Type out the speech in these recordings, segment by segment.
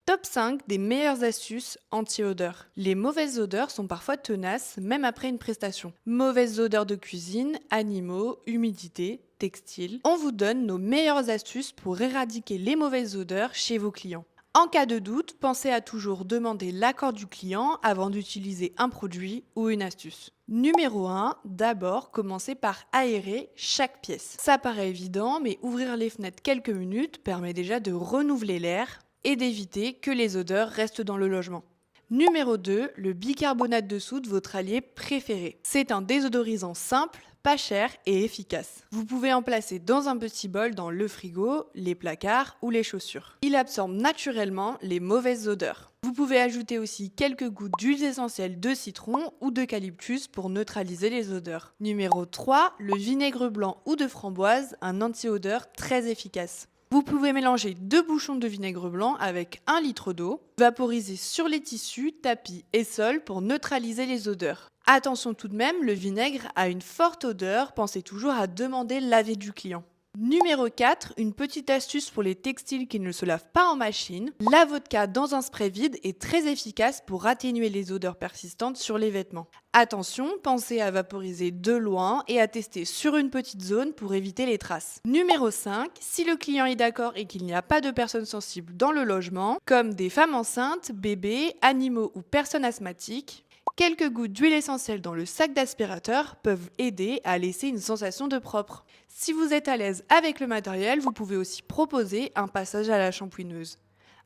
Top 5 des meilleures astuces anti-odeur. Les mauvaises odeurs sont parfois tenaces, même après une prestation. Mauvaises odeurs de cuisine, animaux, humidité, textile. On vous donne nos meilleures astuces pour éradiquer les mauvaises odeurs chez vos clients. En cas de doute, pensez à toujours demander l'accord du client avant d'utiliser un produit ou une astuce. Numéro 1, d'abord, commencez par aérer chaque pièce. Ça paraît évident, mais ouvrir les fenêtres quelques minutes permet déjà de renouveler l'air et d'éviter que les odeurs restent dans le logement. Numéro 2, le bicarbonate de soude, votre allié préféré. C'est un désodorisant simple, pas cher et efficace. Vous pouvez en placer dans un petit bol dans le frigo, les placards ou les chaussures. Il absorbe naturellement les mauvaises odeurs. Vous pouvez ajouter aussi quelques gouttes d'huile essentielle de citron ou d'eucalyptus pour neutraliser les odeurs. Numéro 3, le vinaigre blanc ou de framboise, un anti-odeur très efficace. Vous pouvez mélanger 2 bouchons de vinaigre blanc avec 1 litre d'eau, vaporiser sur les tissus, tapis et sol pour neutraliser les odeurs. Attention tout de même, le vinaigre a une forte odeur, pensez toujours à demander l'avis du client. Numéro 4, une petite astuce pour les textiles qui ne se lavent pas en machine. La vodka dans un spray vide est très efficace pour atténuer les odeurs persistantes sur les vêtements. Attention, pensez à vaporiser de loin et à tester sur une petite zone pour éviter les traces. Numéro 5, si le client est d'accord et qu'il n'y a pas de personnes sensibles dans le logement, comme des femmes enceintes, bébés, animaux ou personnes asthmatiques, quelques gouttes d'huile essentielle dans le sac d'aspirateur peuvent aider à laisser une sensation de propre. Si vous êtes à l'aise avec le matériel, vous pouvez aussi proposer un passage à la shampouineuse.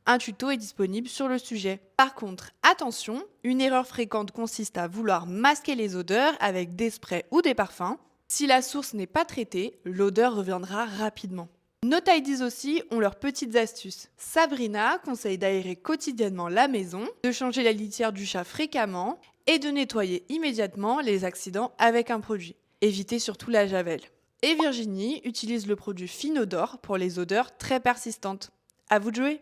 Un tuto est disponible sur le sujet. Par contre, attention, une erreur fréquente consiste à vouloir masquer les odeurs avec des sprays ou des parfums. Si la source n'est pas traitée, l'odeur reviendra rapidement. Nos Tidies aussi ont leurs petites astuces. Sabrina conseille d'aérer quotidiennement la maison, de changer la litière du chat fréquemment et de nettoyer immédiatement les accidents avec un produit. Évitez surtout la javel. Et Virginie utilise le produit Finodor pour les odeurs très persistantes. À vous de jouer!